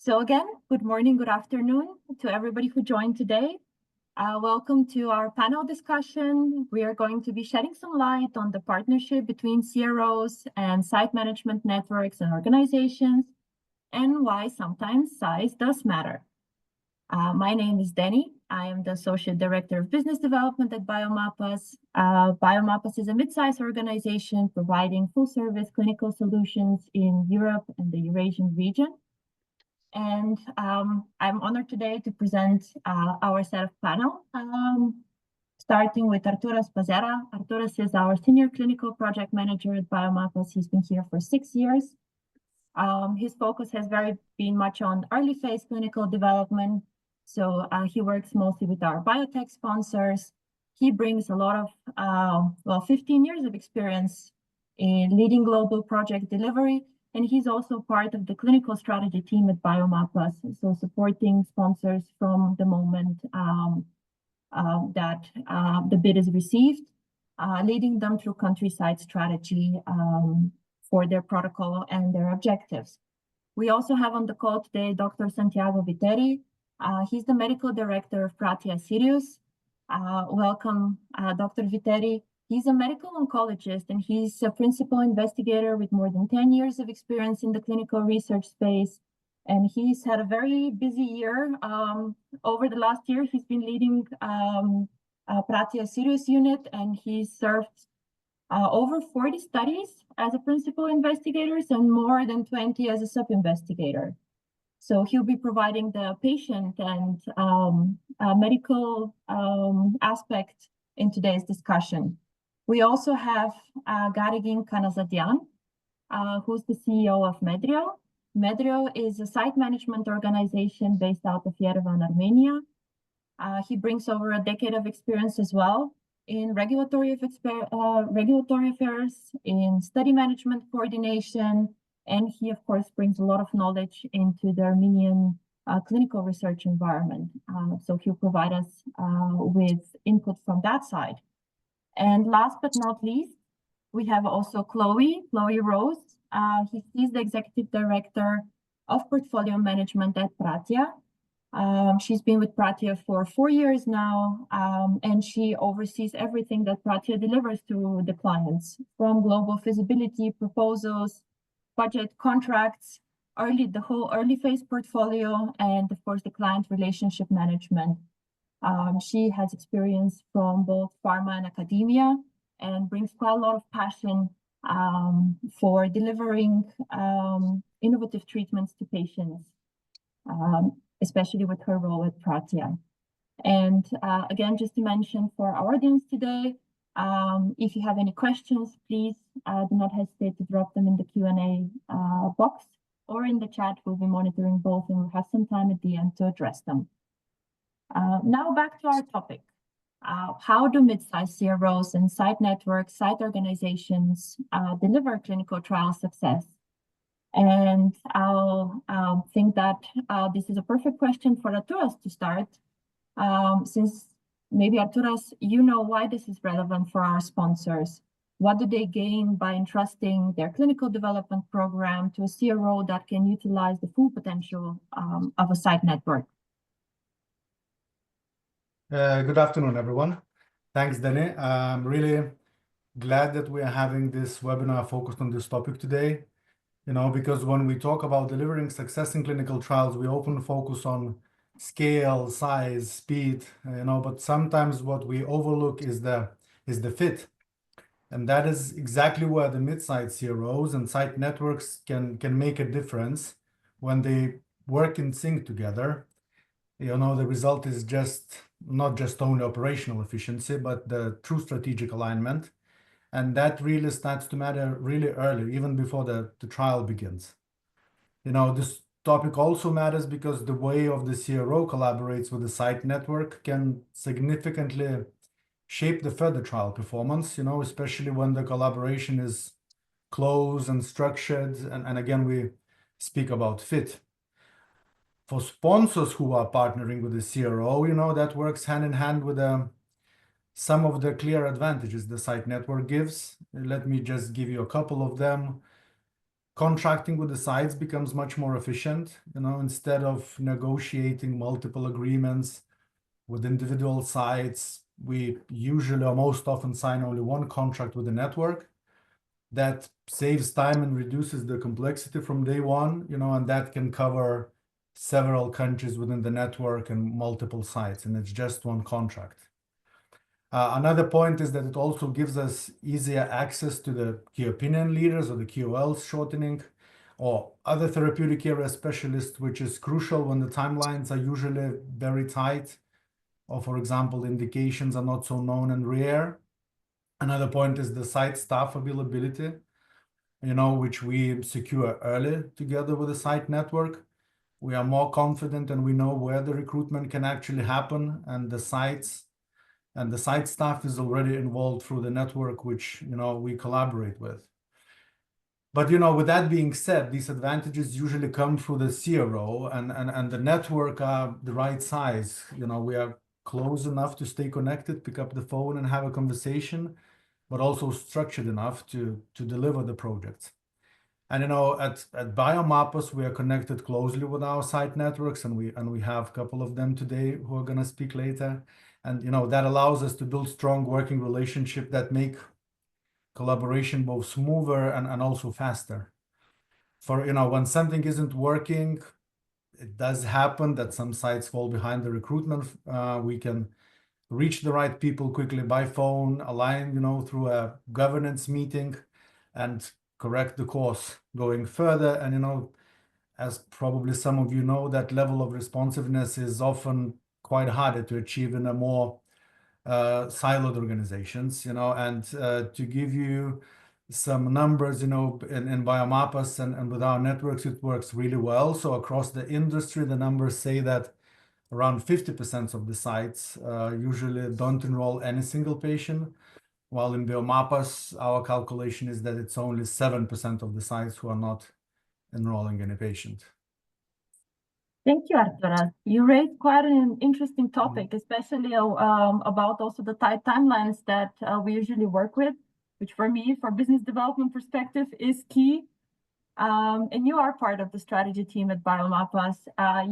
So again, good morning, good afternoon to everybody who joined today. Welcome to our panel discussion. We are going to be shedding some light on the partnership between CROs and site management networks and organizations, and why sometimes size does matter. My name is Denny. I am the Associate Director of Business Development at Biomapas. Biomapas is a mid-sized organization providing full-service clinical solutions in Europe and the Eurasian region. And I'm honored today to present our set of panel, starting with Arturas Pazera. Arturas is our Senior Clinical Project Manager at Biomapas. He's been here for 6 years. His focus has been much on early phase clinical development. So he works mostly with our biotech sponsors. He brings a lot of, 15 years of experience in leading global project delivery. And he's also part of the clinical strategy team at Biomapas, so supporting sponsors from the moment that the bid is received, leading them through countryside strategy for their protocol and their objectives. We also have on the call today Dr. Santiago Viteri. He's the medical director of Pratia Sirius. Welcome, Dr. Viteri. He's a medical oncologist, and he's a principal investigator with more than 10 years of experience in the clinical research space. And he's had a very busy year. Over the last year, he's been leading Pratia Sirius unit, and he's served over 40 studies as a principal investigator and more than 20 as a sub-investigator. So he'll be providing the patient and medical aspect in today's discussion. We also have Garigin Kanazadian, who's the CEO of Medrio. Medrio is a site management organization based out of Yerevan, Armenia. He brings over a decade of experience as well in regulatory affairs, in study management coordination, and he, of course, brings a lot of knowledge into the Armenian clinical research environment. So he'll provide us with input from that side. And last but not least, we have also Chloe Rose. She's the executive director of portfolio management at Pratia. She's been with Pratia for 4 years now, and she oversees everything that Pratia delivers to the clients, from global feasibility proposals, budget contracts, the whole early phase portfolio, and of course the client relationship management. She has experience from both pharma and academia and brings quite a lot of passion for delivering innovative treatments to patients, especially with her role at Pratia. And again, just to mention for our audience today, if you have any questions, please do not hesitate to drop them in the Q&A box or in the chat. We'll be monitoring both, and we'll have some time at the end to address them. Now back to our topic. How do mid-sized CROs and site networks, site organizations deliver clinical trial success? And I'll think that this is a perfect question for Arturas to start, since maybe Arturas, you know why this is relevant for our sponsors. What do they gain by entrusting their clinical development program to a CRO that can utilize the full potential of a site network? Good afternoon, everyone. Thanks, Denny. I'm really glad that we are having this webinar focused on this topic today. Because when we talk about delivering success in clinical trials, we often focus on scale, size, speed, but sometimes what we overlook is the fit. And that is exactly where the mid-sized CROs and site networks can make a difference when they work in sync together. The result is not just only operational efficiency, but the true strategic alignment. And that really starts to matter really early, even before the trial begins. This topic also matters because the way of the CRO collaborates with the site network can significantly shape the further trial performance, especially when the collaboration is close and structured. And again, we speak about fit. For sponsors who are partnering with the CRO, that works hand in hand with some of the clear advantages the site network gives. Let me just give you a couple of them. contracting with the sites becomes much more efficient. Instead of negotiating multiple agreements with individual sites, we usually or most often sign only one contract with the network. That saves time and reduces the complexity from day one, and that can cover several countries within the network and multiple sites, and it's just one contract. Another point is that it also gives us easier access to the key opinion leaders, or the KOLs shortening, or other therapeutic area specialists, which is crucial when the timelines are usually very tight, or for example, indications are not so known and rare. Another point is the site staff availability, which we secure early together with the site network. We are more confident and we know where the recruitment can actually happen, and the site staff is already involved through the network, which, we collaborate with. But, with that being said, these advantages usually come through the CRO and the network are the right size. We are close enough to stay connected, pick up the phone and have a conversation, but also structured enough to deliver the projects. And at Biomappers, we are connected closely with our site networks, and we have a couple of them today who are going to speak later. And that allows us to build strong working relationship that make collaboration both smoother and also faster. For when something isn't working, it does happen that some sites fall behind the recruitment. We can reach the right people quickly by phone, align, through a governance meeting, and correct the course going further. And, as probably some of you know, that level of responsiveness is often quite harder to achieve in a more siloed organizations, and to give you some numbers, in Biomappers and with our networks, it works really well. So across the industry, the numbers say that around 50% of the sites usually don't enroll any single patient, while in Biomappers, our calculation is that it's only 7% of the sites who are not enrolling any patient. Thank you, Arturas. You raised quite an interesting topic, especially about also the tight timelines that we usually work with, which for me, for business development perspective, is key. And you are part of the strategy team at Biomappers.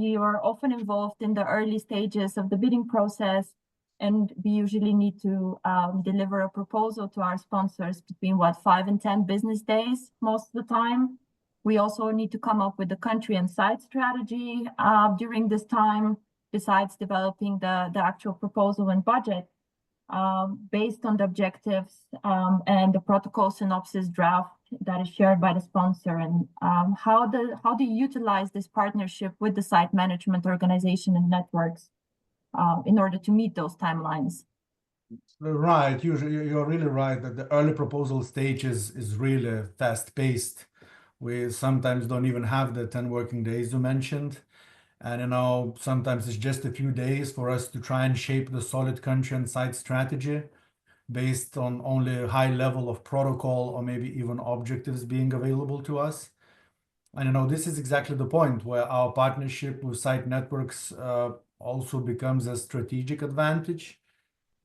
You are often involved in the early stages of the bidding process, and we usually need to deliver a proposal to our sponsors between 5 and 10 business days most of the time. We also need to come up with the country and site strategy during this time, besides developing the actual proposal and budget based on the objectives and the protocol synopsis draft that is shared by the sponsor. And how do you utilize this partnership with the site management organization and networks in order to meet those timelines? Right. Usually, you're really right that the early proposal stage is really fast-paced. We sometimes don't even have the 10 working days you mentioned. And sometimes it's just a few days for us to try and shape the solid country and site strategy based on only a high level of protocol or maybe even objectives being available to us. And this is exactly the point where our partnership with site networks also becomes a strategic advantage.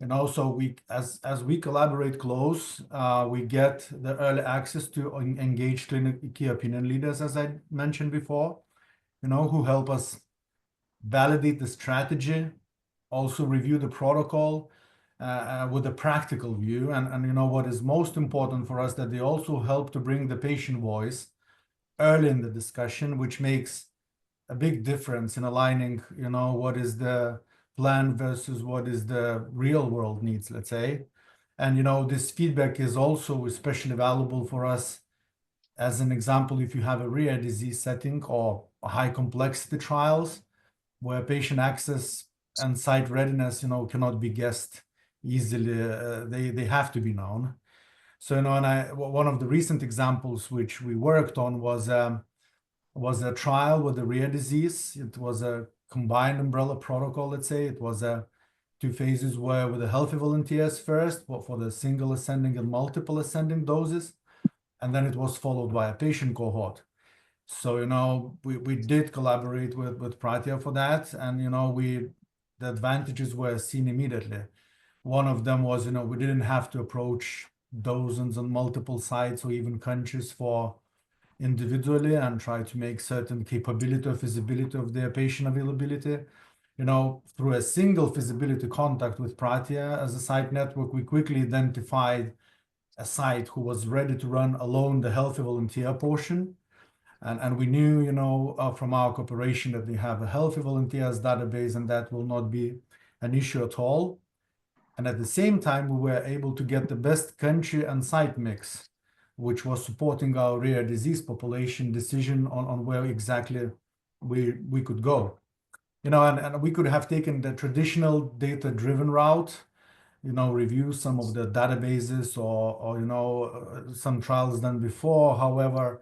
And also, as we collaborate close, we get the early access to engage key opinion leaders, as I mentioned before, who help us validate the strategy, also review the protocol with a practical view. And what is most important for us, that they also help to bring the patient voice early in the discussion, which makes a big difference in aligning, what is the plan versus what is the real world needs, let's say. And this feedback is also especially valuable for us. As an example, if you have a rare disease setting or high complexity trials where patient access and site readiness, cannot be guessed easily, they have to be known. So, and one of the recent examples which we worked on was a trial with a rare disease. It was a combined umbrella protocol, let's say. It was 2 phases where with the healthy volunteers first for the single ascending and multiple ascending doses, and then it was followed by a patient cohort. So, we did collaborate with Pratia for that, and, the advantages were seen immediately. One of them was, we didn't have to approach dozens and multiple sites or even countries for individually and try to make certain capability or feasibility of their patient availability. Through a single feasibility contact with Pratia as a site network, we quickly identified a site who was ready to run alone the healthy volunteer portion. And we knew, from our cooperation that they have a healthy volunteers database and that will not be an issue at all. And at the same time, we were able to get the best country and site mix, which was supporting our rare disease population decision on where exactly we could go. And we could have taken the traditional data-driven route, review some of the databases or some trials done before. However,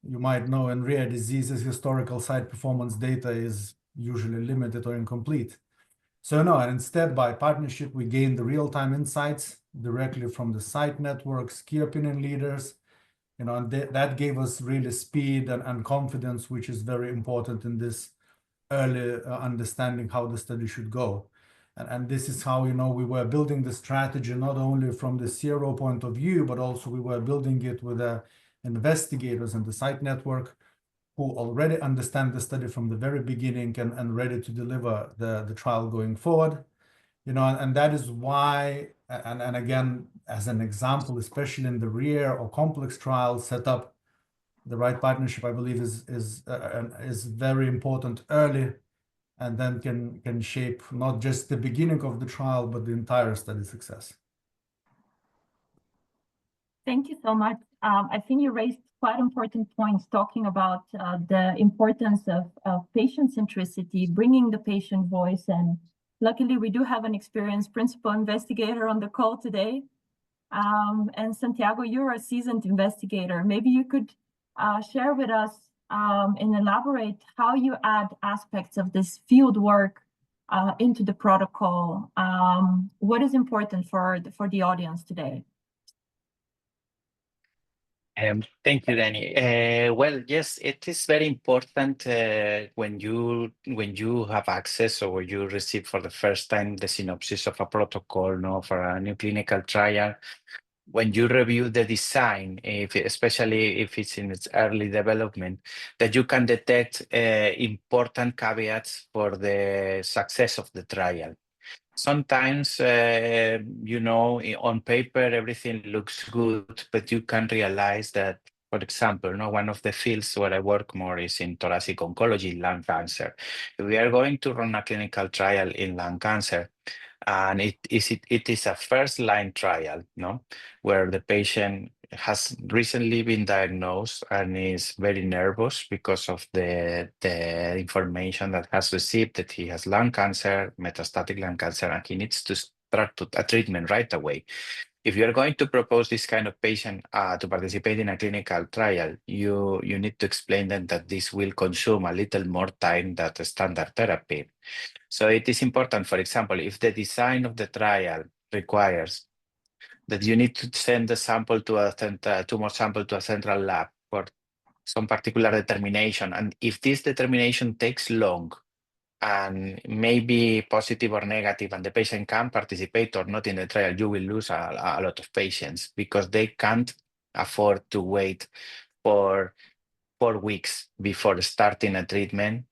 you might know in rare diseases, historical site performance data is usually limited or incomplete. So no, and instead by partnership, we gained the real-time insights directly from the site networks, key opinion leaders, and that gave us really speed and confidence, which is very important in this early understanding how the study should go. And this is how, we were building the strategy, not only from the CRO point of view, but also we were building it with the investigators and the site network who already understand the study from the very beginning and ready to deliver the trial going forward. And that is why, and again, as an example, especially in the rare or complex trials, set up the right partnership, I believe, is very important early, and then can shape not just the beginning of the trial, but the entire study success. Thank you so much. I think you raised quite important points talking about the importance of patient centricity, bringing the patient voice. And luckily, we do have an experienced principal investigator on the call today. And Santiago, you're a seasoned investigator. Maybe you could share with us and elaborate how you add aspects of this field work into the protocol. What is important for the audience today? Thank you, Danny. Well, yes, it is very important when you have access or you receive for the first time the synopsis of a protocol, for a new clinical trial. When you review the design, especially if it's in its early development, that you can detect important caveats for the success of the trial. Sometimes, on paper, everything looks good, but you can realize that, for example, one of the fields where I work more is in thoracic oncology, lung cancer. We are going to run a clinical trial in lung cancer, and it is a first-line trial, where the patient has recently been diagnosed and is very nervous because of the information that has received that he has lung cancer, metastatic lung cancer, and he needs to start a treatment right away. If you're going to propose this kind of patient to participate in a clinical trial, you need to explain them that this will consume a little more time than the standard therapy. So it is important, for example, if the design of the trial requires that you need to send the sample to a tumor sample to a central lab for some particular determination, and if this determination takes long and maybe positive or negative, and the patient can participate or not in the trial, you will lose a lot of patients because they can't afford to wait for 4 weeks before starting a treatment,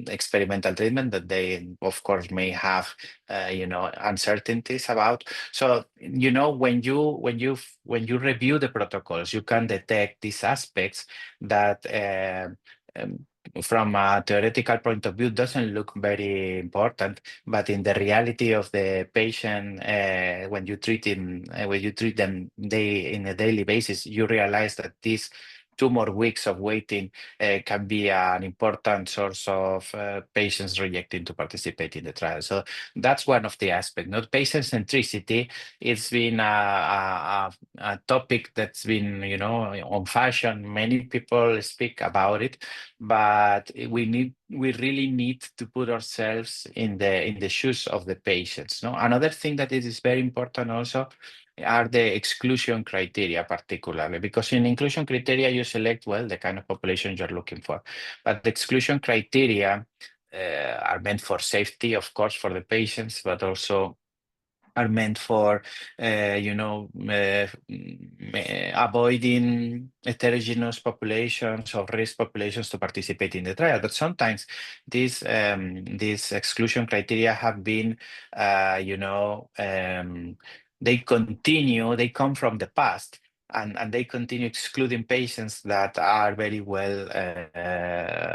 experimental treatment that they, of course, may have, uncertainties about. So, when you review the protocols, you can detect these aspects that, from a theoretical point of view, doesn't look very important, but in the reality of the patient, when you treat them in a daily basis, you realize that these 2 more weeks of waiting can be an important source of patients rejecting to participate in the trial. So that's one of the aspects. Not patient centricity. It's been a topic that's been, on fashion. Many people speak about it, but we really need to put ourselves in the shoes of the patients. No, another thing that is very important also are the exclusion criteria, particularly because in inclusion criteria you select the kind of population you're looking for, but the exclusion criteria are meant for safety, of course, for the patients, but also are meant for, avoiding heterogeneous populations or risk populations to participate in the trial. But sometimes these exclusion criteria have been, they come from the past. And they continue excluding patients that are very well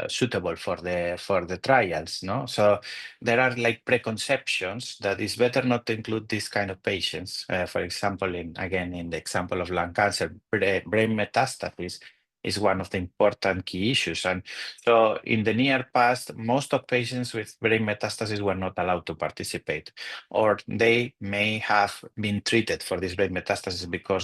suitable for the trials, no? So there are like preconceptions that it's better not to include this kind of patients. For example, in the example of lung cancer, brain metastasis is one of the important key issues. And so in the near past, most of patients with brain metastasis were not allowed to participate, or they may have been treated for this brain metastasis before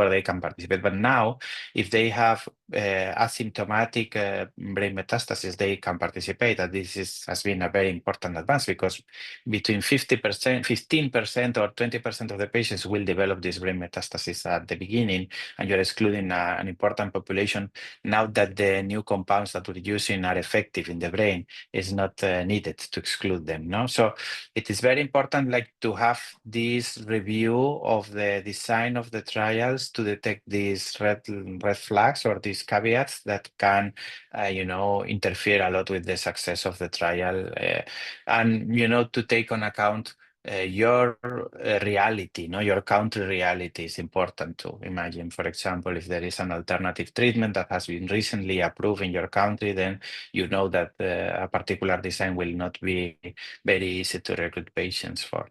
they can participate. But now, if they have asymptomatic brain metastasis, they can participate. And this has been a very important advance, because between 15% or 20% of the patients will develop this brain metastasis at the beginning, and you're excluding an important population. Now that the new compounds that we're using are effective in the brain, is not needed to exclude them. No, so it is very important, like, to have this review of the design of the trials to detect these red flags or these caveats that can, interfere a lot with the success of the trial, and to take on account your reality, your country reality is important to imagine. For example, if there is an alternative treatment that has been recently approved in your country, then you know that a particular design will not be very easy to recruit patients for.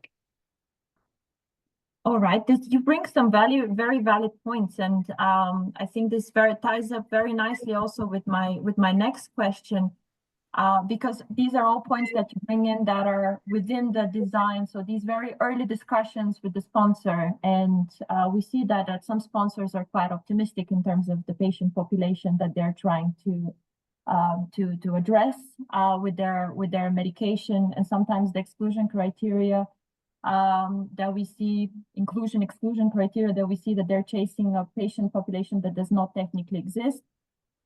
All right, you bring some very valid points, and I think this ties up very nicely also with my next question. Because these are all points that you bring in that are within the design. So these very early discussions with the sponsor, and we see that some sponsors are quite optimistic in terms of the patient population that they're trying to address with their medication, and sometimes the exclusion criteria that we see, inclusion-exclusion criteria that we see that they're chasing a patient population that does not technically exist,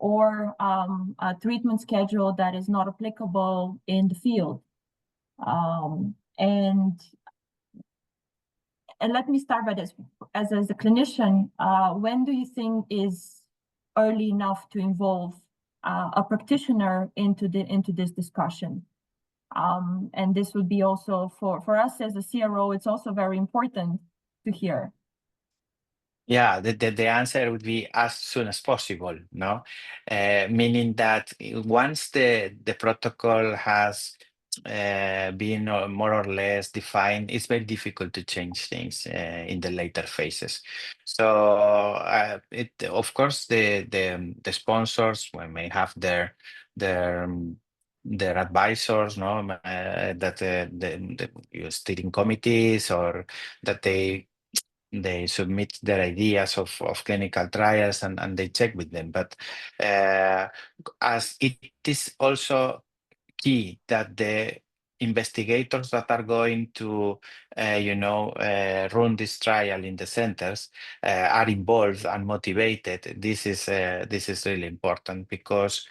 or a treatment schedule that is not applicable in the field. And let me start by this. As a clinician, when do you think is early enough to involve a practitioner into this discussion? And this would be also for us as a CRO, it's also very important to hear. Yeah, the answer would be as soon as possible, no? Meaning that once the protocol has been more or less defined, it's very difficult to change things in the later phases. So of course, the sponsors may have their advisors, no, that the steering committees, or that they submit their ideas of clinical trials, and they check with them. But as it is also key that the investigators that are going to run this trial in the centers are involved and motivated. This is really important, because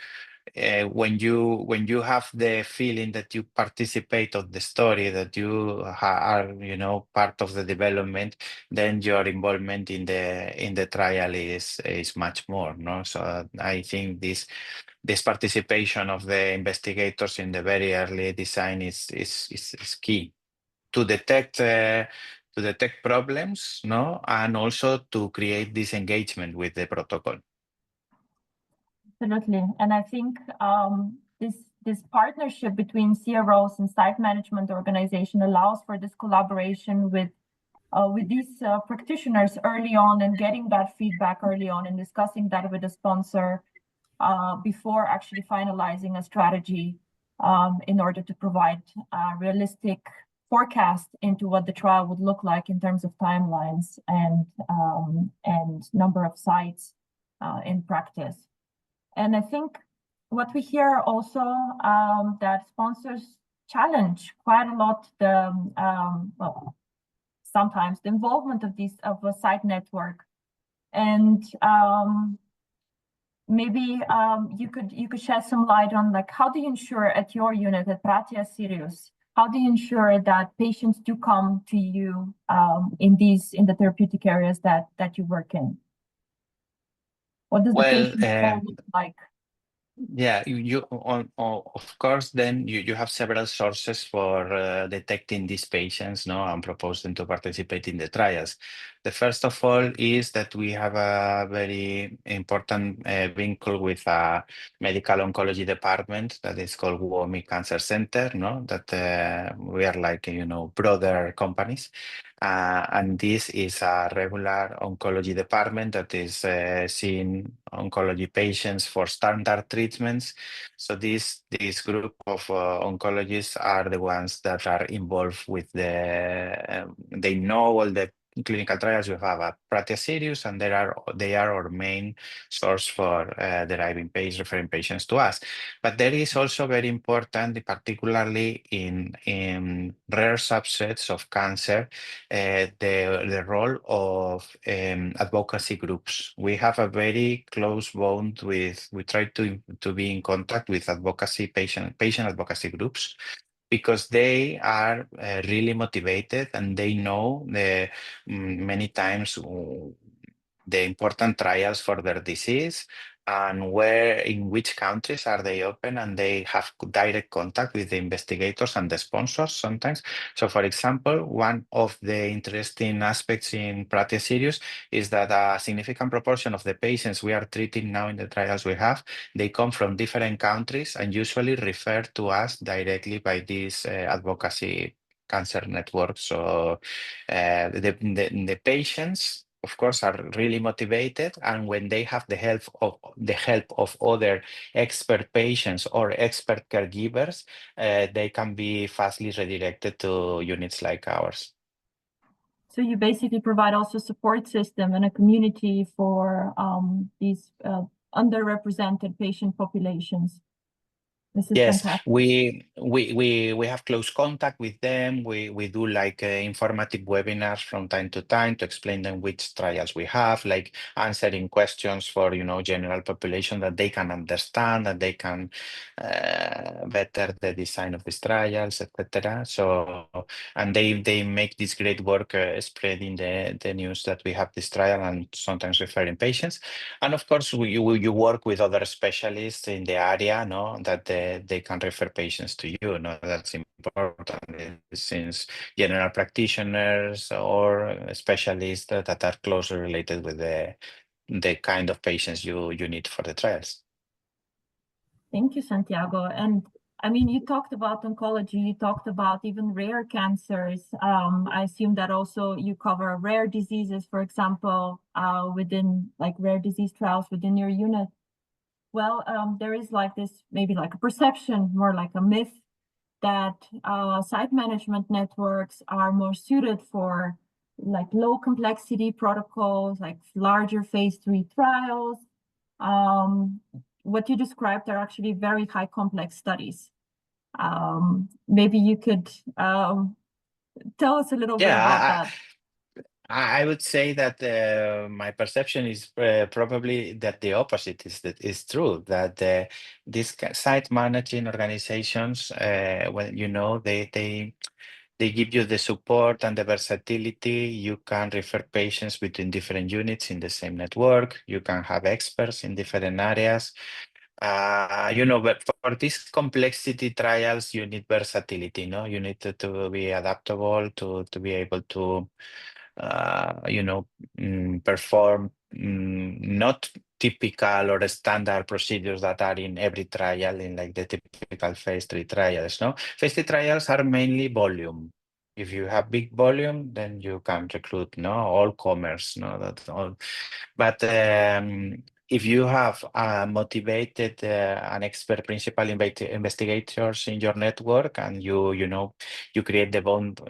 when you have the feeling that you participate of the story, that you are part of the development, then your involvement in the trial is much more, no? So I think this participation of the investigators in the very early design is key to detect problems, no, and also to create this engagement with the protocol. Absolutely, and I think this partnership between CROs and site management organization allows for this collaboration with these practitioners early on, and getting that feedback early on, and discussing that with the sponsor before actually finalizing a strategy in order to provide a realistic forecast into what the trial would look like in terms of timelines and number of sites in practice. And I think what we hear also that sponsors challenge quite a lot sometimes the involvement of a site network, and maybe you could shed some light on, like, how do you ensure at your unit at Pratia Sirius how do you ensure that patients do come to you in the therapeutic areas that you work in? What does the Well, patient flow look like? yeah, of course, then you have several sources for detecting these patients, no, and propose them to participate in the trials. The first of all is that we have a very important vincul with a medical oncology department that is called WOMI Cancer Center, no, that we are like, brother companies. And this is a regular oncology department that is seeing oncology patients for standard treatments. So this group of oncologists are the ones that are involved with they know all the clinical trials. We have a practice series, and they are our main source for referring patients to us. But there is also very important, particularly in rare subsets of cancer, the role of advocacy groups. We have a very close bond we try to be in contact with patient advocacy groups, because they are really motivated, and they know many times the important trials for their disease, and in which countries are they open, and they have direct contact with the investigators and the sponsors sometimes. So, for example, one of the interesting aspects in practice series is that a significant proportion of the patients we are treating now in the trials we have, they come from different countries and usually refer to us directly by these advocacy cancer networks. So the patients, of course, are really motivated, and when they have the help of other expert patients or expert caregivers, they can be fastly redirected to units like ours. So you basically provide also support system and a community for these underrepresented patient populations. This is Yes, fantastic. we have close contact with them. We do like informative webinars from time to time to explain them which trials we have, like answering questions for general population that they can understand, that they can better the design of these trials, etc. So, and they make this great work spreading the news that we have this trial, and sometimes referring patients. And of course, you work with other specialists in the area, no, that they can refer patients to you. No, that's important, since general practitioners or specialists that are closely related with the kind of patients you need for the trials. Thank you, Santiago. And I mean, you talked about oncology, you talked about even rare cancers. I assume that also you cover rare diseases, for example, within like rare disease trials within your unit. Well, there is like this, maybe like a perception, more like a myth, that site management networks are more suited for like low complexity protocols, like larger phase 3 trials. What you described are actually very high complex studies. Maybe you could tell us a little bit about that. I would say that my perception is probably that the opposite is true. That these site managing organizations, when they give you the support and the versatility. You can refer patients between different units in the same network. You can have experts in different areas. But for these complexity trials, you need versatility. No, you need to be adaptable, to be able to perform not typical or standard procedures that are in every trial, in like the typical phase 3 trials. No, phase 3 trials are mainly volume. If you have big volume, then you can recruit all comers. But if you have motivated an expert principal investigators in your network, and you create the bond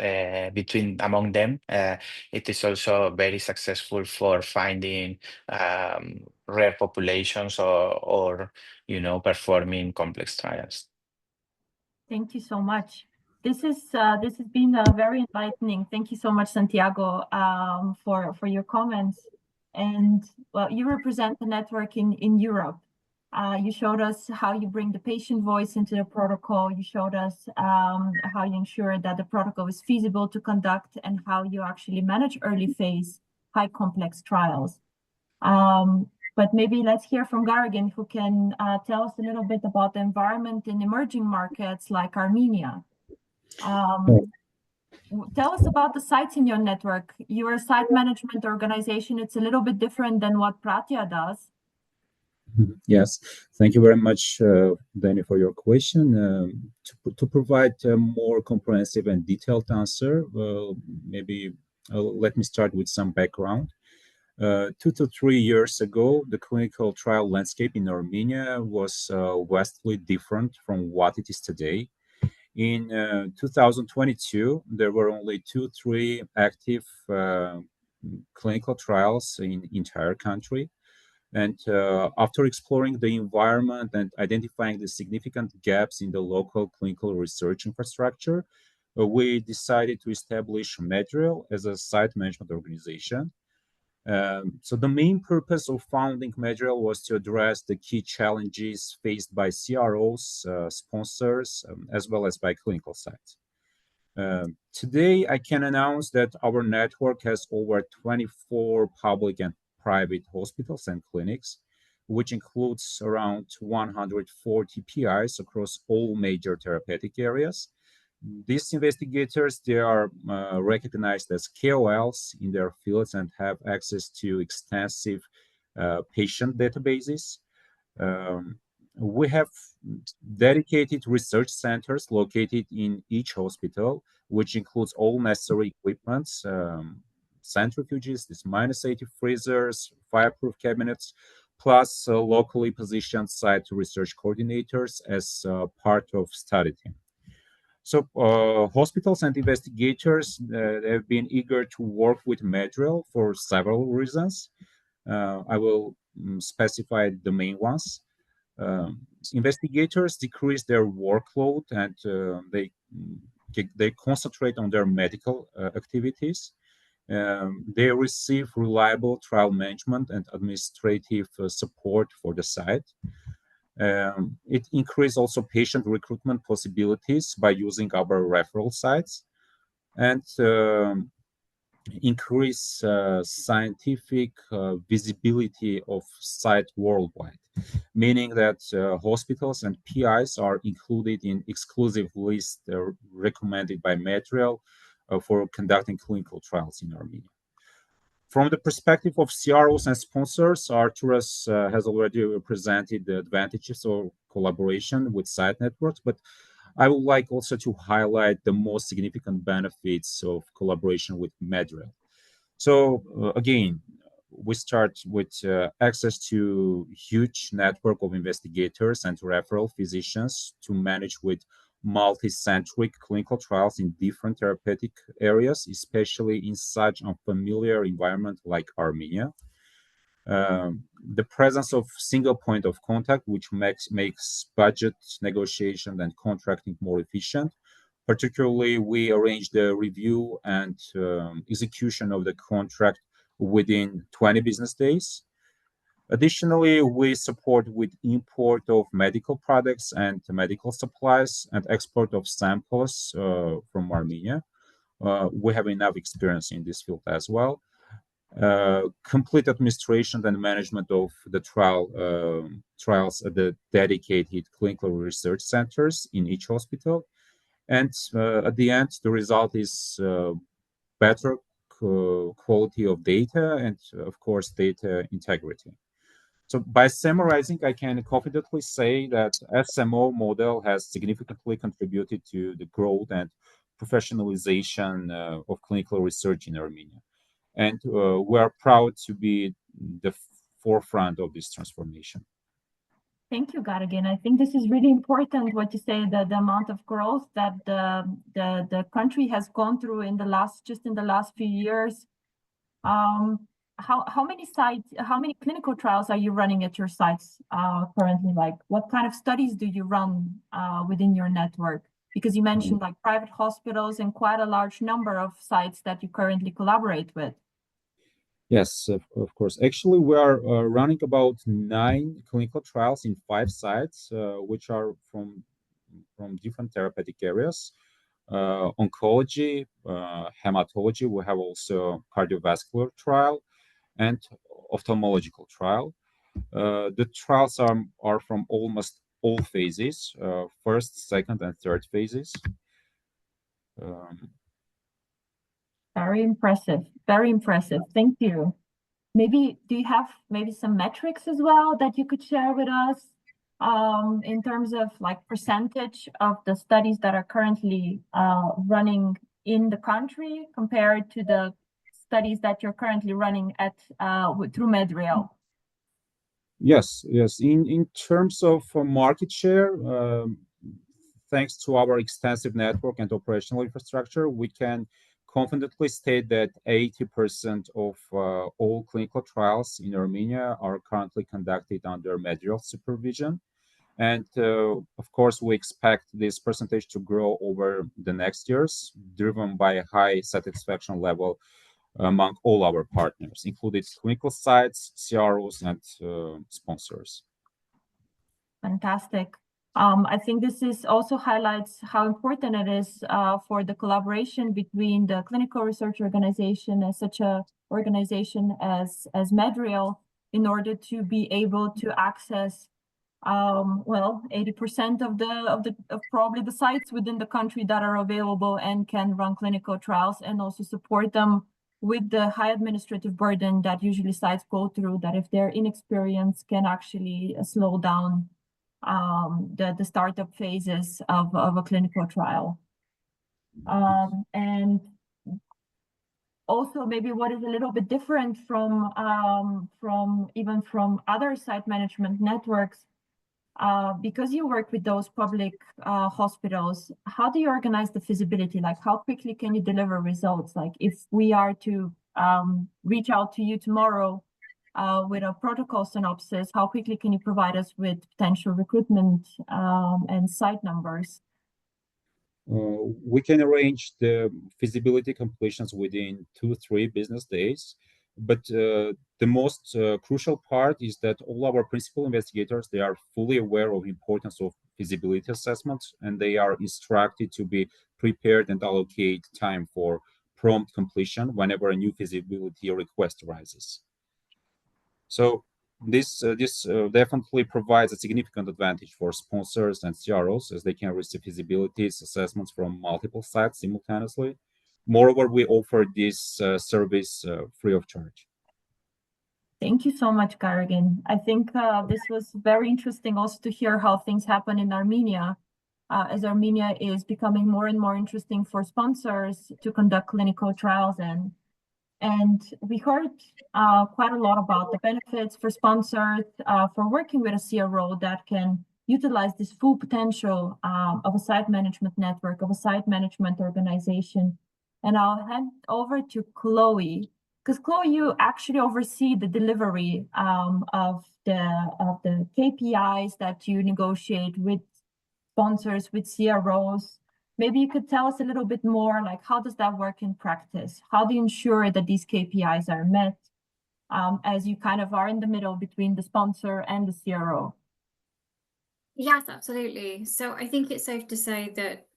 among them, it is also very successful for finding rare populations or performing complex trials. Thank you so much. This has been very enlightening. Thank you so much, Santiago, for your comments. And well, you represent the network in Europe. You showed us how you bring the patient voice into the protocol. You showed us how you ensure that the protocol is feasible to conduct and how you actually manage early phase, high complex trials. But maybe let's hear from Gargan, who can tell us a little bit about the environment in emerging markets like Armenia. Tell us about the sites in your network. You're a site management organization. It's a little bit different than what Pratya does. Yes, thank you very much, Danny, for your question. To provide a more comprehensive and detailed answer, maybe let me start with some background. 2 to 3 years ago, the clinical trial landscape in Armenia was vastly different from what it is today. In 2022, there were only 2-3 active clinical trials in the entire country. And after exploring the environment and identifying the significant gaps in the local clinical research infrastructure, we decided to establish Medreal as a site management organization. So the main purpose of founding Medreal was to address the key challenges faced by CROs, sponsors, as well as by clinical sites. Today, I can announce that our network has over 24 public and private hospitals and clinics, which includes around 140 PIs across all major therapeutic areas. These investigators, they are recognized as KOLs in their fields and have access to extensive patient databases. We have dedicated research centers located in each hospital, which includes all necessary equipments, centrifuges, these -80 freezers, fireproof cabinets, plus locally positioned site research coordinators as part of study team. So hospitals and investigators have been eager to work with Medreal for several reasons. I will specify the main ones. Investigators decrease their workload and they concentrate on their medical activities. They receive reliable trial management and administrative support for the site. It increases also patient recruitment possibilities by using our referral sites, and increase scientific visibility of site worldwide, meaning that hospitals and PIs are included in exclusive lists recommended by Medreal for conducting clinical trials in Armenia. From the perspective of CROs and sponsors, Arturas has already presented the advantages of collaboration with site networks, but I would like also to highlight the most significant benefits of collaboration with Medreal. So again, we start with access to huge network of investigators and referral physicians to manage with multi-centric clinical trials in different therapeutic areas, especially in such unfamiliar environment like Armenia. The presence of single point of contact, which makes budget negotiation and contracting more efficient. Particularly, we arrange the review and execution of the contract within 20 business days. Additionally, we support with import of medical products and medical supplies and export of samples from Armenia. We have enough experience in this field as well. Complete administration and management of the trials at the dedicated clinical research centers in each hospital. And at the end, the result is better quality of data and, of course, data integrity. So by summarizing, I can confidently say that SMO model has significantly contributed to the growth and professionalization of clinical research in Armenia. And we are proud to be the forefront of this transformation. Thank you, Gargan. I think this is really important what you say, that the amount of growth that the country has gone through in the last few years. How many sites, how many clinical trials are you running at your sites currently? Like, what kind of studies do you run within your network? Because you mentioned like private hospitals and quite a large number of sites that you currently collaborate with. Yes, of course. Actually, we are running about 9 clinical trials in 5 sites, which are from different therapeutic areas. Oncology, hematology. We have also cardiovascular trial and ophthalmological trial. The trials are from almost all phases, first, second, and third phases. Very impressive. Very impressive. Thank you. Maybe do you have maybe some metrics as well that you could share with us in terms of like percentage of the studies that are currently running in the country compared to the studies that you're currently running at through MedReal? Yes. In terms of market share, thanks to our extensive network and operational infrastructure, we can confidently state that 80% of all clinical trials in Armenia are currently conducted under MedReal supervision. And of course, we expect this percentage to grow over the next years, driven by a high satisfaction level among all our partners, including clinical sites, CROs, and sponsors. Fantastic. I think this also highlights how important it is for the collaboration between the clinical research organization and such a organization as MedReal in order to be able to access 80% of probably the sites within the country that are available and can run clinical trials, and also support them with the high administrative burden that usually sites go through, that if they're inexperienced can actually slow down the startup phases of a clinical trial. And also maybe what is a little bit different from other site management networks, because you work with those public hospitals, how do you organize the feasibility? Like how quickly can you deliver results? Like if we are to reach out to you tomorrow with a protocol synopsis, how quickly can you provide us with potential recruitment and site numbers? We can arrange the feasibility completions within 2-3 business days, but the most crucial part is that all our principal investigators, they are fully aware of the importance of feasibility assessments, and they are instructed to be prepared and allocate time for prompt completion whenever a new feasibility request arises. So this definitely provides a significant advantage for sponsors and CROs, as they can receive feasibility assessments from multiple sites simultaneously. Moreover, we offer this service free of charge. Thank you so much, Garrigan. I think this was very interesting also to hear how things happen in Armenia, as Armenia is becoming more and more interesting for sponsors to conduct clinical trials in. And we heard quite a lot about the benefits for sponsors for working with a CRO that can utilize this full potential of a site management network, of a site management organization. And I'll hand over to Chloe, because Chloe, you actually oversee the delivery of the KPIs that you negotiate with sponsors, with CROs. Maybe you could tell us a little bit more, like how does that work in practice? How do you ensure that these KPIs are met as you kind of are in the middle between the sponsor and the CRO? Yes, absolutely. So I think it's safe to say that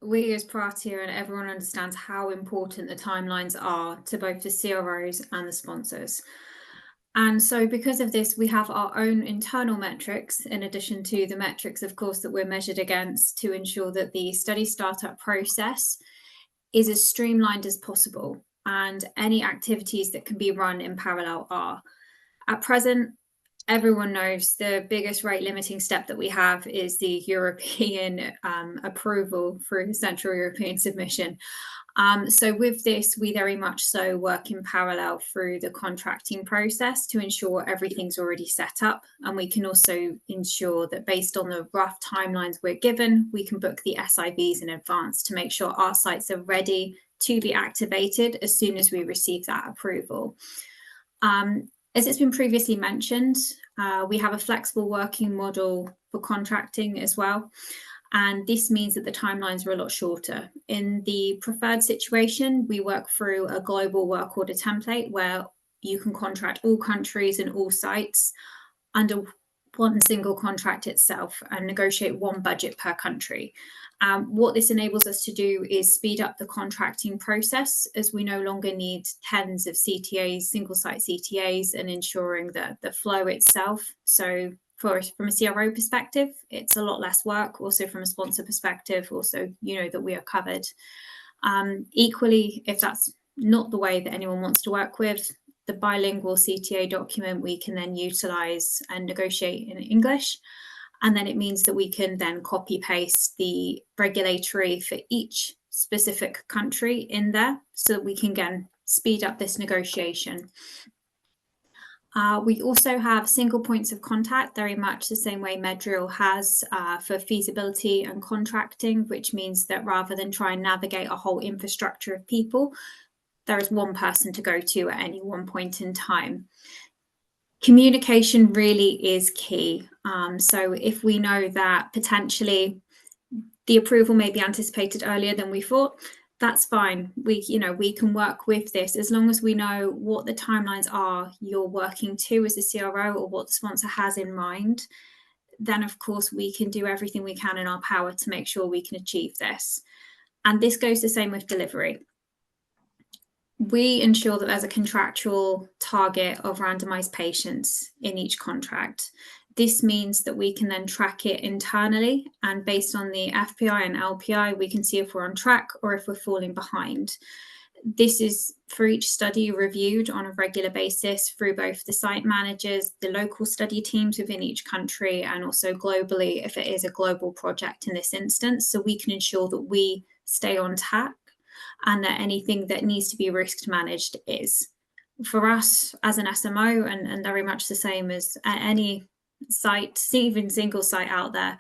we as Pratia and everyone understands how important the timelines are to both the CROs and the sponsors. And so because of this, we have our own internal metrics, in addition to the metrics, of course, that we're measured against, to ensure that the study startup process is as streamlined as possible, and any activities that can be run in parallel are. At present, everyone knows the biggest rate limiting step that we have is the European approval through the Central European submission. So with this, we very much so work in parallel through the contracting process to ensure everything's already set up. And we can also ensure that based on the rough timelines we're given, we can book the SIVs in advance to make sure our sites are ready to be activated as soon as we receive that approval. As it's been previously mentioned, we have a flexible working model for contracting as well. And this means that the timelines are a lot shorter. In the preferred situation, we work through a global work order template where you can contract all countries and all sites under one single contract itself and negotiate one budget per country. What this enables us to do is speed up the contracting process, as we no longer need tens of CTAs, single site CTAs, and ensuring that the flow itself. So from a CRO perspective, it's a lot less work. Also from a sponsor perspective, also, that we are covered. Equally, if that's not the way that anyone wants to work with, the bilingual CTA document we can then utilize and negotiate in English. And then it means that we can then copy paste the regulatory for each specific country in there so that we can again speed up this negotiation. We also have single points of contact, very much the same way Medreal has for feasibility and contracting, which means that rather than try and navigate a whole infrastructure of people, there is one person to go to at any one point in time. Communication really is key. So if we know that potentially the approval may be anticipated earlier than we thought, that's fine. We can work with this as long as we know what the timelines are you're working to as a CRO or what the sponsor has in mind. Then, of course, we can do everything we can in our power to make sure we can achieve this. And this goes the same with delivery. We ensure that there's a contractual target of randomized patients in each contract. This means that we can then track it internally, and based on the FPI and LPI, we can see if we're on track or if we're falling behind. This is for each study reviewed on a regular basis through both the site managers, the local study teams within each country, and also globally if it is a global project in this instance, so we can ensure that we stay on track and that anything that needs to be risk managed is. For us as an SMO, and very much the same as any site, even single site out there,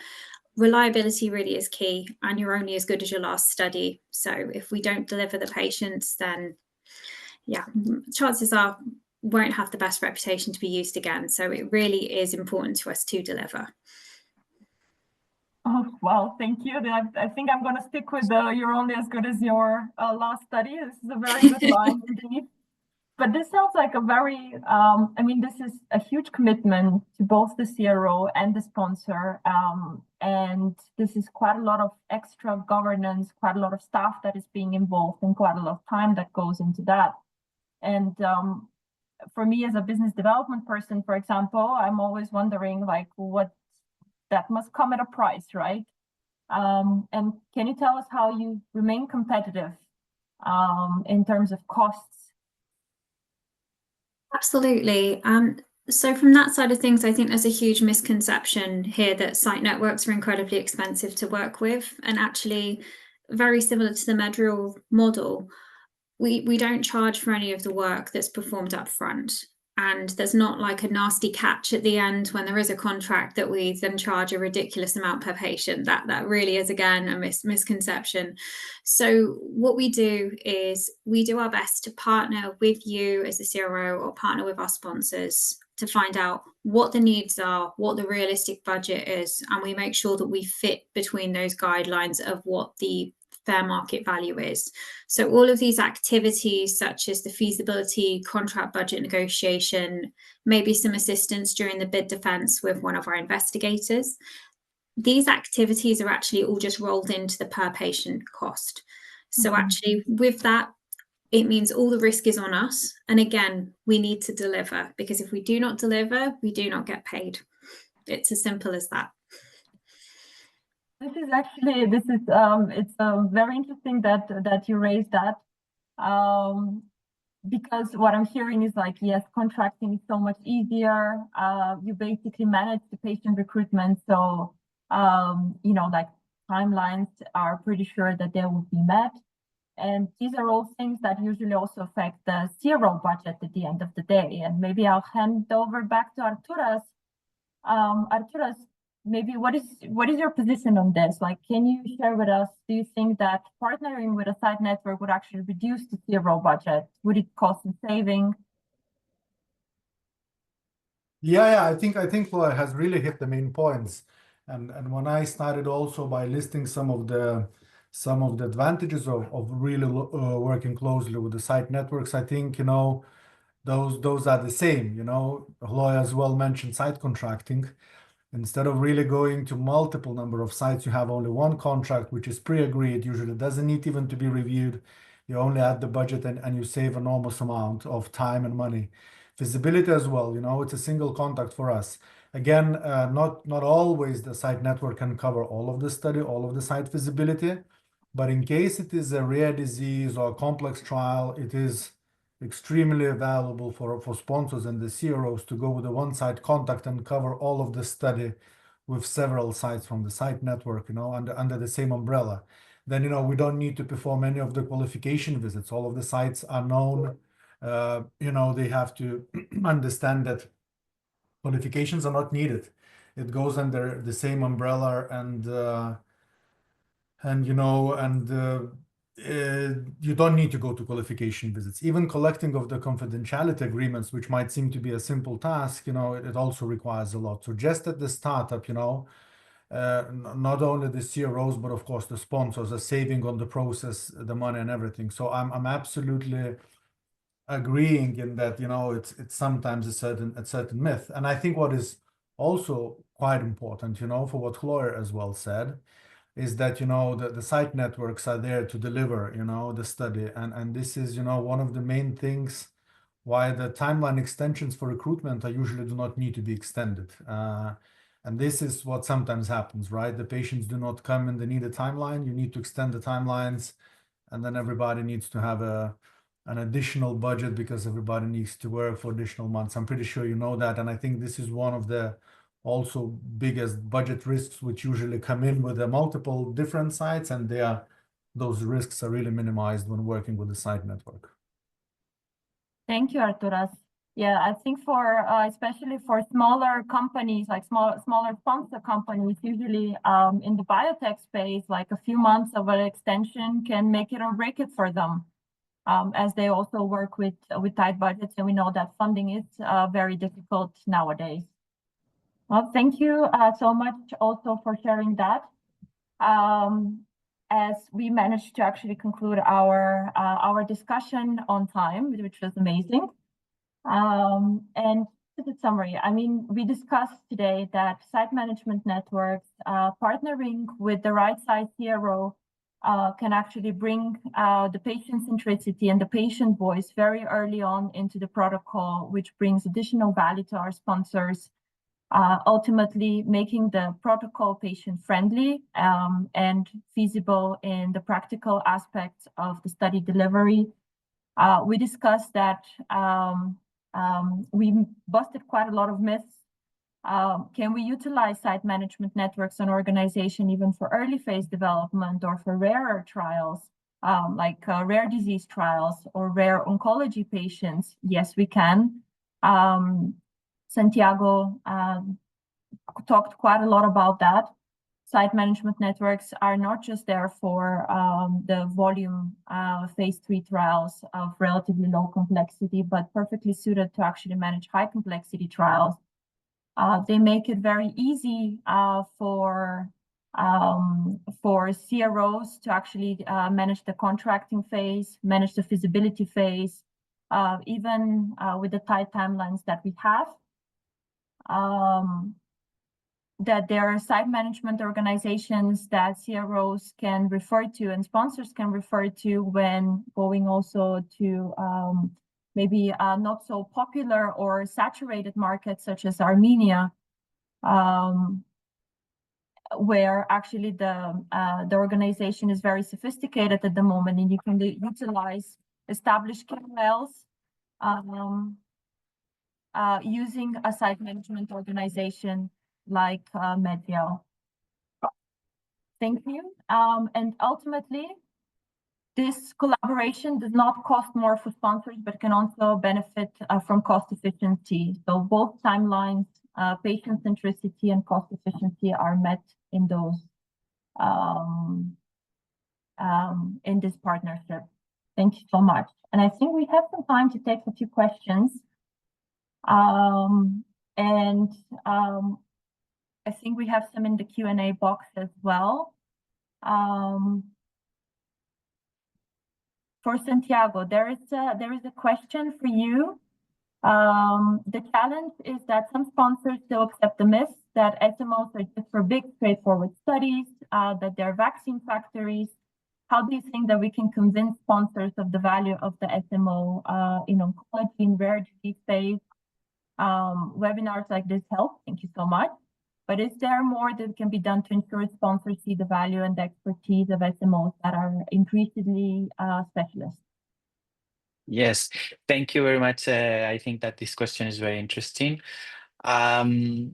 reliability really is key, and you're only as good as your last study. So if we don't deliver the patients, then chances are won't have the best reputation to be used again. So it really is important to us to deliver. Oh, well, thank you. I think I'm going to stick with you're only as good as your last study. This is a very good line indeed. But this sounds like a very, this is a huge commitment to both the CRO and the sponsor. And this is quite a lot of extra governance, quite a lot of staff that is being involved, and quite a lot of time that goes into that. And for me as a business development person, for example, I'm always wondering what that must come at a price, right? And can you tell us how you remain competitive in terms of costs? Absolutely. So from that side of things, I think there's a huge misconception here that site networks are incredibly expensive to work with, and actually very similar to the Medreal model. We don't charge for any of the work that's performed up front. And there's not like a nasty catch at the end when there is a contract that we then charge a ridiculous amount per patient. That really is, again, a misconception. So what we do is we do our best to partner with you as a CRO or partner with our sponsors to find out what the needs are, what the realistic budget is, and we make sure that we fit between those guidelines of what the fair market value is. So all of these activities, such as the feasibility, contract budget negotiation, maybe some assistance during the bid defense with one of our investigators, these activities are actually all just rolled into the per patient cost. So actually with that, it means all the risk is on us. And again, we need to deliver, because if we do not deliver, we do not get paid. It's as simple as that. It's very interesting that you raised that, because what I'm hearing is yes, contracting is so much easier. You basically manage the patient recruitment, so timelines are pretty sure that they will be met, and these are all things that usually also affect the CRO budget at the end of the day. And maybe I'll hand over back to Arturas. Arturas, maybe what is your position on this? Can you share with us, do you think that partnering with a site network would actually reduce the CRO budget? Would it cost some saving? Yeah, I think Flora has really hit the main points. And when I started also by listing some of the advantages of really working closely with the site networks, I think, those are the same. You know, Chloe as well mentioned site contracting. Instead of really going to multiple number of sites, you have only one contract, which is pre-agreed, usually doesn't need even to be reviewed. You only add the budget and you save an enormous amount of time and money. Feasibility as well, you know, it's a single contact for us. Again, not always the site network can cover all of the study, all of the site feasibility, but in case it is a rare disease or a complex trial, it is extremely valuable for sponsors and the CROs to go with a one-site contact and cover all of the study with several sites from the site network, you know, under the same umbrella. Then, you know, we don't need to perform any of the qualification visits. All of the sites are known. You know, they have to understand that qualifications are not needed. It goes under the same umbrella and you know, you don't need to go to qualification visits. Even collecting of the confidentiality agreements, which might seem to be a simple task, you know, it also requires a lot. So just at the startup, you know, not only the CROs, but of course the sponsors are saving on the process, the money and everything. So I'm absolutely agreeing in that, you know, it's sometimes a certain myth. And I think what is also quite important, you know, for what Chloe as well said, is that, you know, the site networks are there to deliver, you know, the study. And this is, you know, one of the main things why the timeline extensions for recruitment are usually do not need to be extended. And this is what sometimes happens, right? The patients do not come in the needed timeline. You need to extend the timelines, and then everybody needs to have an additional budget because everybody needs to work for additional months. I'm pretty sure you know that. And I think this is one of the also biggest budget risks, which usually come in with the multiple different sites, and those risks are really minimized when working with the site network. Thank you, Arturas. Yeah, I think for especially for smaller companies, like smaller sponsor companies, usually in the biotech space, like a few months of an extension can make it or break it for them, as they also work with tight budgets, and we know that funding is very difficult nowadays. Well, thank you so much also for sharing that. As we managed to actually conclude our discussion on time, which was amazing. And to the summary, I mean, we discussed today that site management networks partnering with the right size CRO can actually bring the patient centricity and the patient voice very early on into the protocol, which brings additional value to our sponsors, ultimately making the protocol patient friendly and feasible in the practical aspects of the study delivery. We discussed that we busted quite a lot of myths. Can we utilize site management networks and organization even for early phase development or for rarer trials, like rare disease trials or rare oncology patients? Yes, we can. Santiago talked quite a lot about that. Site management networks are not just there for the volume phase 3 trials of relatively low complexity, but perfectly suited to actually manage high complexity trials. They make it very easy for CROs to actually manage the contracting phase, manage the feasibility phase, even with the tight timelines that we have. That there are site management organizations that CROs can refer to and sponsors can refer to when going also to maybe not so popular or saturated markets such as Armenia, where actually the organization is very sophisticated at the moment, and you can utilize established KOLs using a site management organization like Medial. Thank you. And ultimately, this collaboration does not cost more for sponsors, but can also benefit from cost efficiency. So both timelines, patient centricity and cost efficiency are met in those in this partnership. Thank you so much. And I think we have some time to take a few questions. I think we have some in the Q&A box as well. For Santiago, there is a question for you. The challenge is that some sponsors still accept the myth that SMOs are just for big, straightforward studies, that they're vaccine factories. How do you think that we can convince sponsors of the value of the SMO in oncology, in rare disease space? Webinars like this help. Thank you so much. But is there more that can be done to ensure sponsors see the value and the expertise of SMOs that are increasingly specialist? Yes, thank you very much. I think that this question is very interesting. SMOs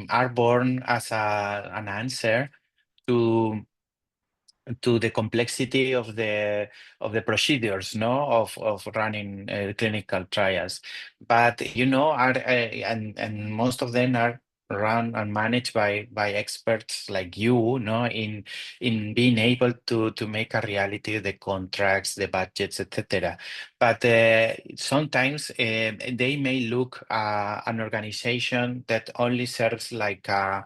are born as an answer to the complexity of the procedures of running clinical trials, but are and most of them are run and managed by experts like you in being able to make a reality the contracts, the budgets, etc. But sometimes they may look an organization that only serves like a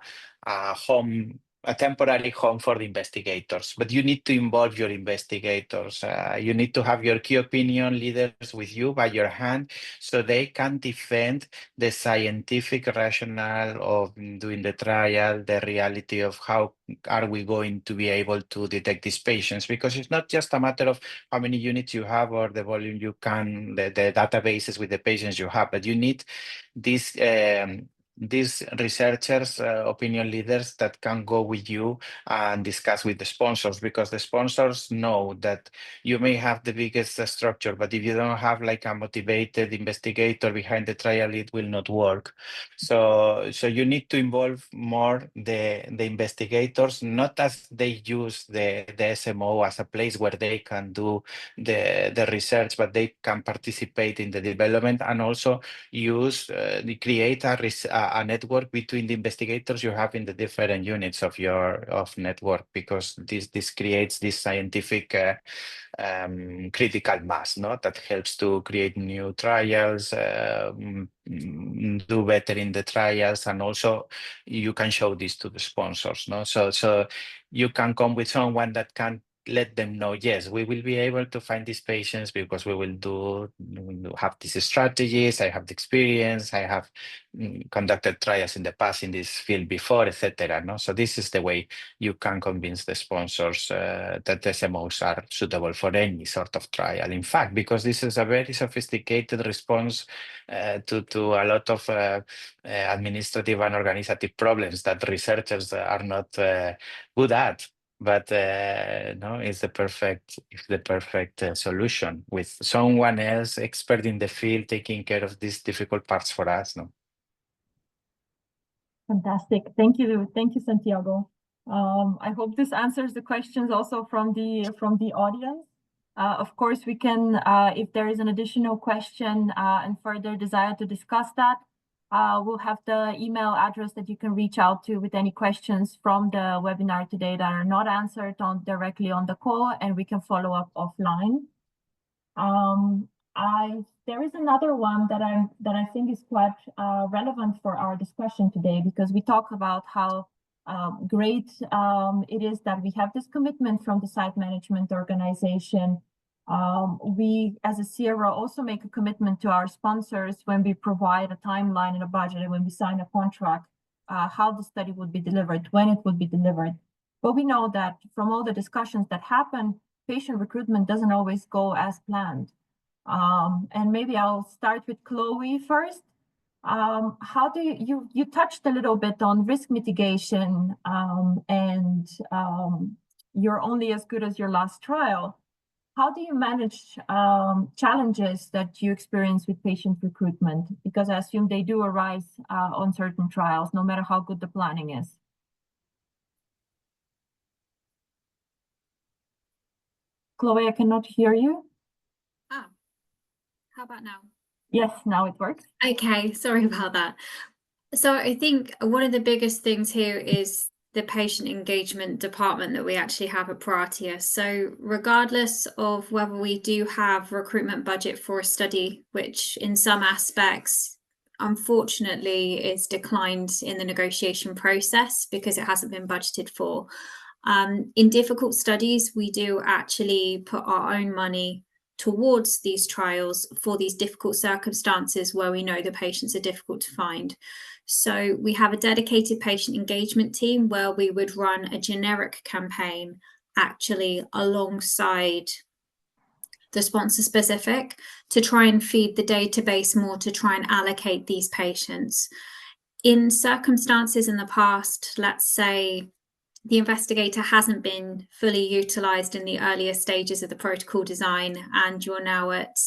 temporary home for the investigators, but you need to involve your investigators. You need to have your key opinion leaders with you by your hand so they can defend the scientific rationale of doing the trial, the reality of how are we going to be able to detect these patients, because it's not just a matter of how many units you have or the volume you can, the databases with the patients you have, but you need these researchers, opinion leaders that can go with you and discuss with the sponsors, because the sponsors know that you may have the biggest structure, but if you don't have like a motivated investigator behind the trial, it will not work. So you need to involve more the investigators, not as they use the SMO as a place where they can do the research, but they can participate in the development and also create a network between the investigators you have in the different units of your network, because this creates this scientific critical mass, that helps to create new trials, do better in the trials, and also you can show this to the sponsors. So you can come with someone that can let them know, yes, we will be able to find these patients because we will have these strategies. I have the experience. I have conducted trials in the past in this field before, etc. So this is the way you can convince the sponsors that SMOs are suitable for any sort of trial. In fact, because this is a very sophisticated response to a lot of administrative and organizative problems that researchers are not good at. But it's the perfect solution with someone else expert in the field taking care of these difficult parts for us. Fantastic. Thank you, Santiago. I hope this answers the questions also from the audience. Of course, we can, if there is an additional question and further desire to discuss that, we'll have the email address that you can reach out to with any questions from the webinar today that are not answered directly on the call, and we can follow up offline. There is another one that I think is quite relevant for our discussion today, because we talk about how great it is that we have this commitment from the site management organization. We, as a CRO, also make a commitment to our sponsors when we provide a timeline and a budget, and when we sign a contract, how the study would be delivered, when it would be delivered. But we know that from all the discussions that happen, patient recruitment doesn't always go as planned. And maybe I'll start with Chloe first. How do you touched a little bit on risk mitigation, and you're only as good as your last trial. How do you manage challenges that you experience with patient recruitment? Because I assume they do arise on certain trials, no matter how good the planning is. Chloe, I cannot hear you. How about now? Yes, now it works. Okay, sorry about that. So I think one of the biggest things here is the patient engagement department that we actually have at Paratia. So regardless of whether we do have recruitment budget for a study, which in some aspects, unfortunately, is declined in the negotiation process because it hasn't been budgeted for, In difficult studies, we do actually put our own money towards these trials for these difficult circumstances where we know the patients are difficult to find. So we have a dedicated patient engagement team where we would run a generic campaign actually alongside the sponsor specific to try and feed the database more, to try and allocate these patients. In circumstances in the past, let's say the investigator hasn't been fully utilized in the earlier stages of the protocol design, and you're now at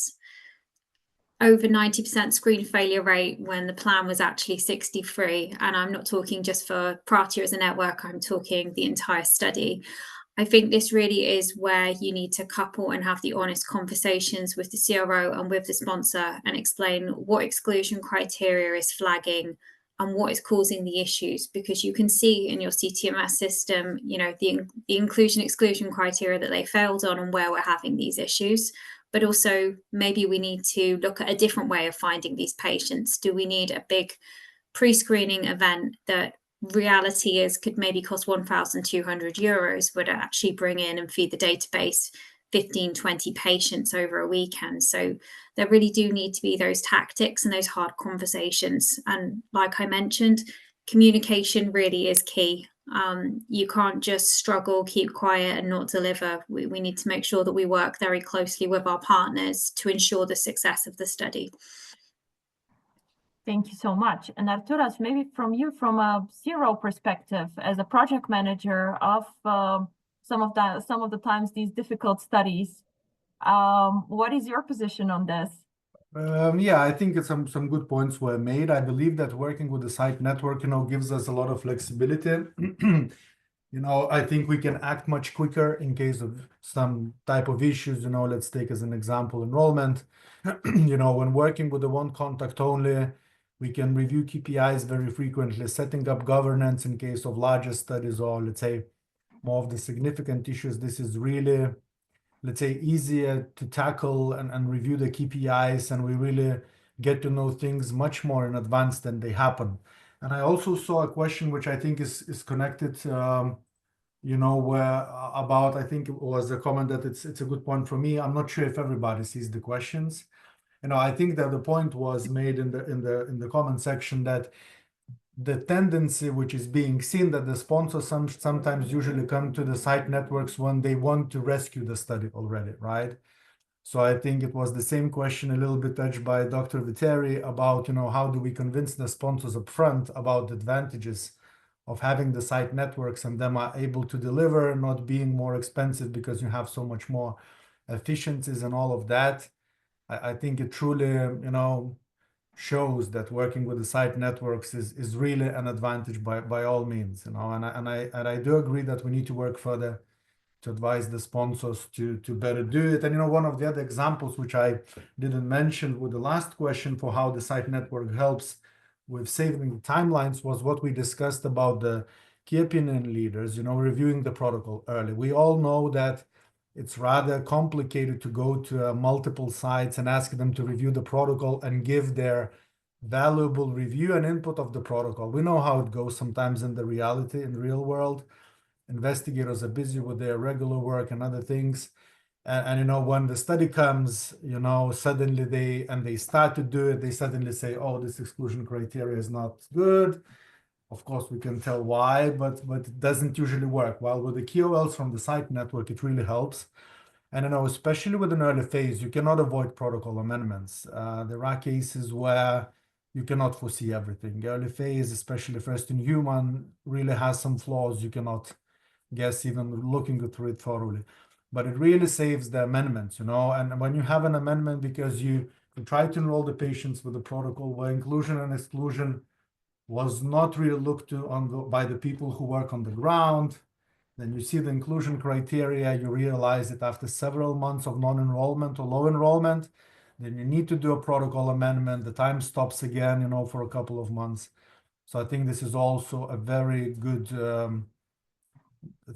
over 90% screen failure rate when the plan was actually 63. And I'm not talking just for Pratia as a network, I'm talking the entire study. I think this really is where you need to couple and have the honest conversations with the CRO and with the sponsor and explain what exclusion criteria is flagging and what is causing the issues, because you can see in your CTMS system, you know, the inclusion exclusion criteria that they failed on and where we're having these issues. But also maybe we need to look at a different way of finding these patients. Do we need a big pre-screening event that reality is could maybe cost 1,200 euros, would actually bring in and feed the database 15, 20 patients over a weekend? So there really do need to be those tactics and those hard conversations. And like I mentioned, communication really is key. You can't just struggle, keep quiet and not deliver. We need to make sure that we work very closely with our partners to ensure the success of the study. Thank you so much. And Arturas, maybe from you, from a CRO perspective, as a project manager of some of the times these difficult studies, what is your position on this? Yeah, I think some good points were made. I believe that working with the site network, gives us a lot of flexibility. I think we can act much quicker in case of some type of issues. Let's take as an example enrollment. When working with the one contact only, we can review KPIs very frequently, setting up governance in case of larger studies or, let's say, more of the significant issues. This is really, let's say, easier to tackle and review the KPIs, and we really get to know things much more in advance than they happen. And I also saw a question which I think is connected, where about, I think it was a comment that it's a good point for me. I'm not sure if everybody sees the questions. I think that the point was made in the comment section that the tendency which is being seen that the sponsors sometimes usually come to the site networks when they want to rescue the study already, right? So I think it was the same question a little bit touched by Dr. Viteri about, how do we convince the sponsors up front about the advantages of having the site networks and them are able to deliver, not being more expensive because you have so much more efficiencies and all of that. I think it truly, shows that working with the site networks is really an advantage by all means, and I do agree that we need to work further to advise the sponsors to better do it. And one of the other examples which I didn't mention with the last question for how the site network helps with saving the timelines was what we discussed about the key opinion leaders, reviewing the protocol early. We all know that it's rather complicated to go to multiple sites and ask them to review the protocol and give their valuable review and input of the protocol. We know how it goes sometimes in the reality, in the real world. Investigators are busy with their regular work and other things. And when the study comes, suddenly they start to do it, they suddenly say, oh, this exclusion criteria is not good. Of course, we can tell why, but it doesn't usually work. While with the KOLs from the site network, it really helps. And especially with an early phase, you cannot avoid protocol amendments. There are cases where you cannot foresee everything. Early phase, especially first in human, really has some flaws you cannot guess even looking through it thoroughly. But it really saves the amendments, and when you have an amendment because you try to enroll the patients with the protocol where inclusion and exclusion was not really looked to by the people who work on the ground, then you see the inclusion criteria, you realize that after several months of non-enrollment or low enrollment, then you need to do a protocol amendment, the time stops again, for a couple of months. So I think this is also a very good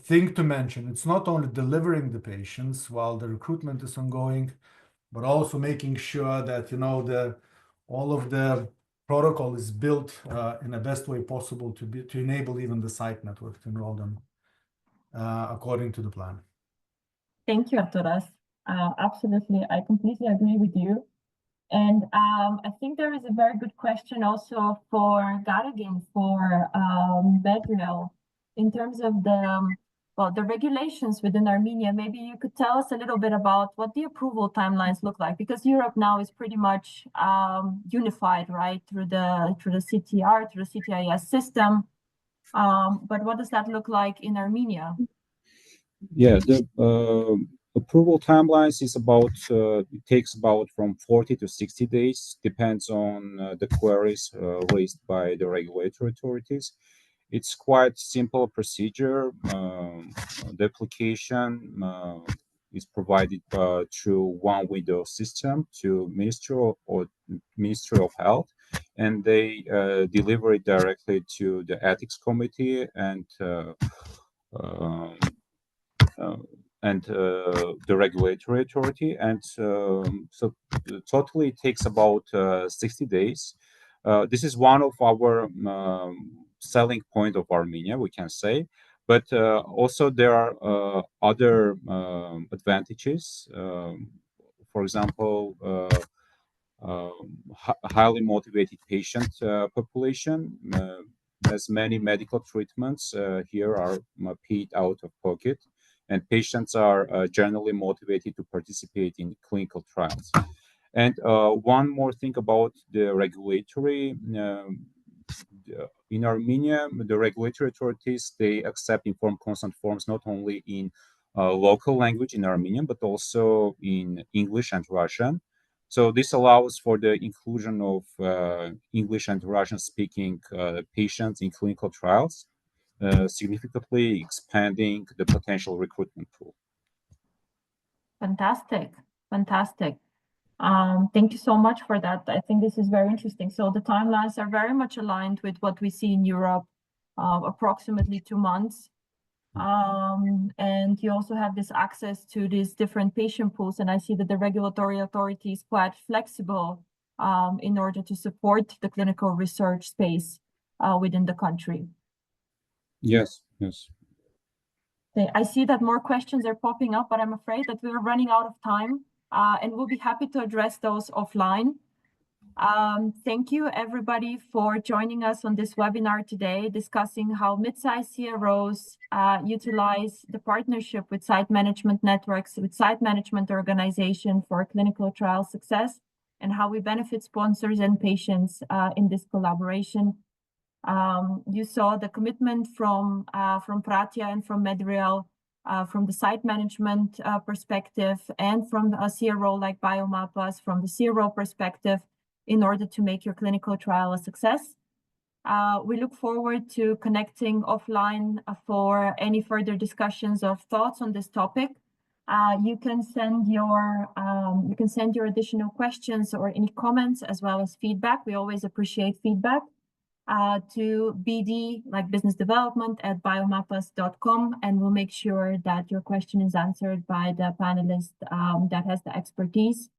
thing to mention. It's not only delivering the patients while the recruitment is ongoing, but also making sure that, all of the protocol is built in the best way possible to enable even the site network to enroll them. according to the plan. Thank you, Arturas. Absolutely, I completely agree with you. And I think there is a very good question also for Garagin, for Bedriel, in terms of the regulations within Armenia. Maybe you could tell us a little bit about what the approval timelines look like, because Europe now is pretty much unified, right, through the CTR, through the CTIS system. But what does that look like in Armenia? Yeah, the approval timelines is about it takes about from 40 to 60 days, depends on the queries raised by the regulatory authorities. It's quite simple procedure. The application is provided through one window system to Ministry of Health, and they deliver it directly to the ethics committee and the regulatory authority, and so totally it takes about 60 days. This is one of our selling point of Armenia, we can say, but also there are other advantages. For example, highly motivated patient population. As many medical treatments here are paid out of pocket, and patients are generally motivated to participate in clinical trials. And one more thing about the regulatory, in Armenia, the regulatory authorities, they accept informed consent forms not only in local language in Armenian, but also in English and Russian. So this allows for the inclusion of English and Russian speaking patients in clinical trials, significantly expanding the potential recruitment pool. Fantastic, fantastic. Thank you so much for that. I think this is very interesting. So the timelines are very much aligned with what we see in Europe, approximately 2 months. And you also have this access to these different patient pools. And I see that the regulatory authority is quite flexible in order to support the clinical research space within the country. Yes, yes. I see that more questions are popping up, but I'm afraid that we're running out of time, and we'll be happy to address those offline. Thank you, everybody, for joining us on this webinar today, discussing how mid-sized CROs utilize the partnership with site management networks, with site management organization for clinical trial success, and how we benefit sponsors and patients in this collaboration. You saw the commitment from Pratia and from Medreal, from the site management perspective, and from a CRO like Biomapas from the CRO perspective, in order to make your clinical trial a success. We look forward to connecting offline for any further discussions or thoughts on this topic. You can send your additional questions or any comments as well as feedback. We always appreciate feedback. To BD, like business development, at biomapas.com, and we'll make sure that your question is answered by the panelist that has the expertise